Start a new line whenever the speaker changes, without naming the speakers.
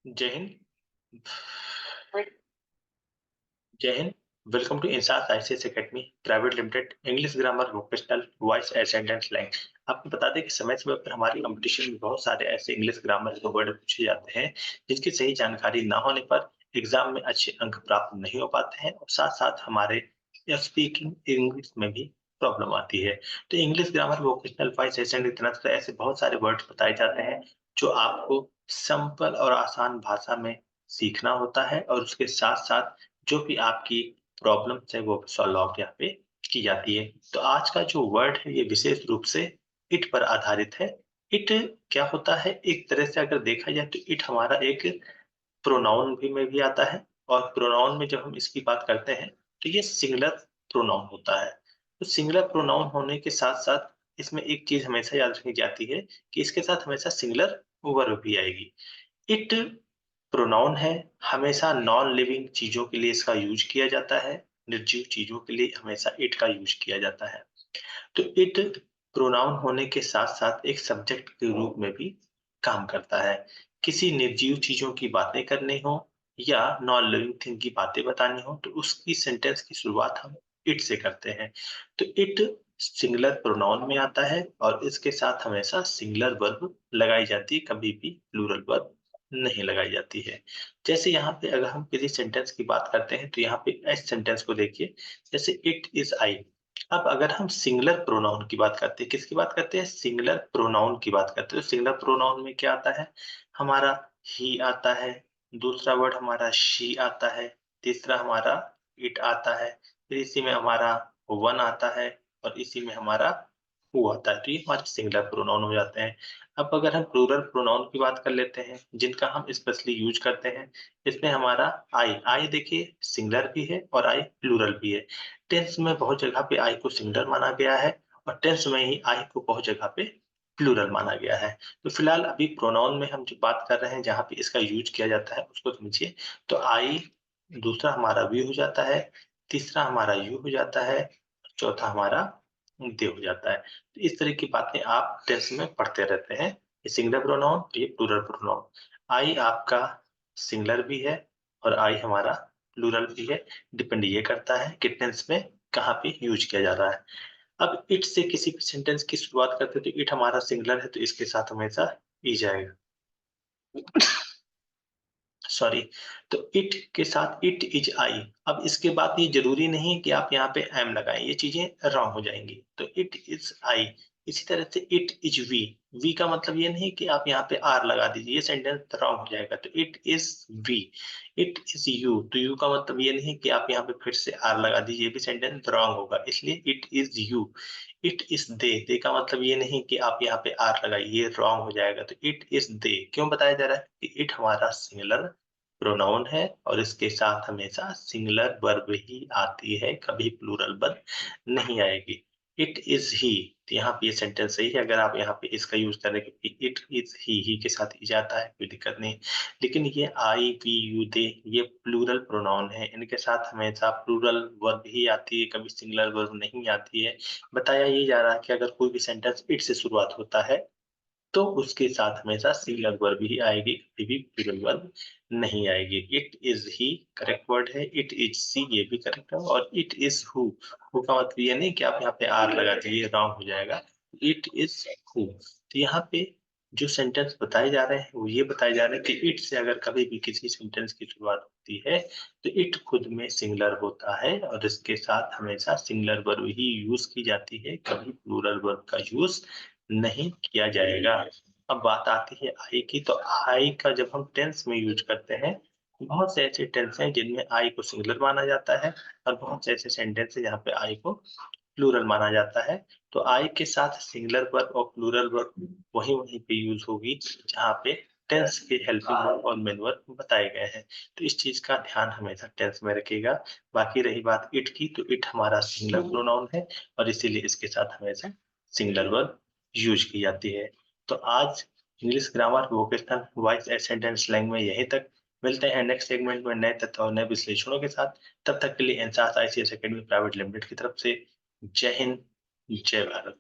जय हिंद। जय हिंद। Welcome to Insas ICS academy private limited English grammar vocational voice ascendant slang. आपको बता दें कि समय समय पर हमारे कंपटीशन में बहुत सारे ऐसे इंग्लिश ग्रामर के वर्ड पूछे जाते हैं जिनकी सही जानकारी ना होने पर एग्जाम में अच्छे अंक प्राप्त नहीं हो पाते हैं और साथ साथ हमारे स्पीकिंग इंग्लिश में भी प्रॉब्लम आती है। तो English grammar vocational voice ascendant की तरफ से ऐसे बहुत सारे वर्ड्स बताए जाते हैं जो आपको सिंपल और आसान भाषा में सीखना होता है और उसके साथ साथ जो भी आपकी प्रॉब्लम्स है वो सॉल्व आउट यहाँ पे की जाती है। तो आज का जो वर्ड है ये विशेष रूप से इट पर आधारित है। इट क्या होता है, एक तरह से अगर देखा जाए तो इट हमारा एक प्रोनाउन भी में भी आता है और प्रोनाउन में जब हम इसकी बात करते हैं तो ये सिंगुलर प्रोनाउन होता है। तो सिंगुलर प्रोनाउन होने के साथ-साथ इसमें एक चीज़ हमेशा याद रखी जाती है कि इसके साथ हमेशा सिंगुलर वर्ब भी आएगी। इट प्रोनाउन है, हमेशा नॉन लिविंग चीज़ों के लिए इसका यूज़ किया जाता है, निर्जीव चीज़ों के लिए हमेशा इट का यूज़ किया जाता है। तो इट प्रोनाउन होने के साथ-साथ एक सब्जेक्ट के रूप में भी काम करता है। किसी निर्जीव चीज़ों की बातें करनी हो या नॉन लिविंग थिंग की बातें बतानी हो तो उसकी सेंटेंस की शुरुआत हम इट से करते हैं। तो इट सिंगुलर प्रोनाउन में आता है और इसके साथ हमेशा सिंगुलर वर्ब लगाई जाती है, कभी भी प्लूरल वर्ब नहीं लगाई जाती है। जैसे यहाँ पे अगर हम किसी सेंटेंस की बात करते हैं तो यहाँ पे इस सेंटेंस को देखिए, जैसे इट इज़ आई। अब अगर हम सिंगुलर प्रोनाउन की बात करते हैं, किसकी बात करते हैं? सिंगुलर प्रोनाउन की बात करते हैं। तो सिंगुलर प्रोनाउन में क्या आता है? हमारा ही आता है, दूसरा वर्ड हमारा शी आता है, तीसरा हमारा इट आता है, फिर इसी में हमारा वन आता है और इसी में हमारा हू आता है। तो ये हमारे सिंगुलर प्रोनाउन हो जाते हैं। अब अगर हम प्लूरल प्रोनाउन की बात कर लेते हैं, जिनका हम स्पेशली यूज़ करते हैं, इसमें हमारा आई देखिए सिंगुलर भी है और आई प्लूरल भी है। टेंस में बहुत जगह पे आई को सिंगुलर माना गया है और टेंस में ही आई को बहुत जगह पे प्लूरल माना गया है। तो फिलहाल अभी प्रोनाउन में हम जो बात कर रहे हैं जहाँ पे इसका यूज किया जाता है उसको समझिए। तो आई दूसरा हमारा वी हो जाता है, तीसरा हमारा यू हो जाता है, चौथा हमारा दे हो जाता है। तो इस तरह की बातें आप टेंस में पढ़ते रहते हैं। ये सिंगुलर प्रोनाउन, ये प्लूरल प्रोनाउन। आई आपका सिंगुलर भी है और आई हमारा प्लूरल भी है। डिपेंड ये करता है कि टेंस में कहाँ पे यूज किया जा रहा है। अब इट से किसी भी सेंटेंस की शुरुआत करते हैं तो इट हमारा सिंगुलर है तो इसके साथ हमेशा इज आएगा। सॉरी। तो इट के साथ इट इज आई। अब इसके बाद ये जरूरी नहीं है कि आप यहाँ पे एम लगाएं, ये चीजें रॉन्ग हो जाएंगी। तो इट इज आई। इसी तरह से इट इज वी। वी का मतलब ये नहीं कि आप यहाँ पे आर लगा दीजिए, ये सेंटेंस रॉन्ग हो जाएगा। तो it is V. It is U, तो यू का मतलब ये नहीं कि आप यहाँ पे फिर से आर लगा दीजिए, ये भी सेंटेंस रॉन्ग होगा, इसलिए it is you. It is they का मतलब ये नहीं कि आप यहाँ पे आर लगाइए, ये रॉन्ग हो जाएगा। तो इट इज दे क्यों बताया जा रहा है कि इट हमारा सिंगुलर प्रोनाउन है और इसके साथ हमेशा सिंगुलर वर्ब ही आती है, कभी प्लूरल वर्ब नहीं आएगी। इट इज ही, तो यहाँ पे ये सेंटेंस सही है अगर आप यहाँ पे इसका यूज करें क्योंकि इट इज ही के साथ ही जाता है, कोई दिक्कत नहीं। लेकिन ये आई वी यू दे ये प्लूरल प्रोनाउन है, इनके साथ हमेशा प्लूरल वर्ब ही आती है, कभी सिंगुलर वर्ब नहीं आती है। बताया ये जा रहा है कि अगर कोई भी सेंटेंस इट से शुरुआत होता है तो उसके साथ हमेशा सिंगुलर वर्ब ही आएगी, कभी भी प्लूरल वर्ब नहीं आएगी। It is he correct word है, इट इज सी ये भी करेक्ट है और इट इज हु। हु का मतलब ये नहीं कि आप यहाँ पे आर लगा दीजिए, रॉन्ग हो जाएगा। It is who. तो यहाँ पे जो सेंटेंस बताए जा रहे हैं वो ये बताए जा रहे हैं कि इट से अगर कभी भी किसी सेंटेंस की शुरुआत होती है तो इट खुद में सिंगुलर होता है और इसके साथ हमेशा सिंगुलर वर्ब ही यूज की जाती है, कभी प्लूरल वर्ब का यूज नहीं किया जाएगा। अब बात आती है आई की, तो आई का जब हम टेंस में यूज करते हैं, बहुत से ऐसे टेंस हैं जिनमें आई को सिंगुलर माना जाता है और बहुत से ऐसे सेंटेंस हैं जहाँ पे आई को प्लूरल माना जाता है। तो आई के साथ सिंगुलर वर्ब और प्लूरल वर्ब वहीं वहीं पे यूज होगी जहाँ पे टेंस के हेल्पिंग वर्ब और मेन वर्ब बताए गए हैं। तो इस चीज का ध्यान हमेशा टेंस में रखिएगा। बाकी रही बात इट की, तो इट हमारा सिंगुलर प्रोनाउन है और इसीलिए इसके साथ हमेशा सिंगुलर वर्ब यूज की जाती है। तो आज English grammar vocational voice and sentence slang में यहीं तक। मिलते हैं नेक्स्ट सेगमेंट में नए तथ्य और नए विश्लेषणों के साथ। तब तक के लिए INSAS ICS academy private limited की तरफ से जय हिंद, जय भारत।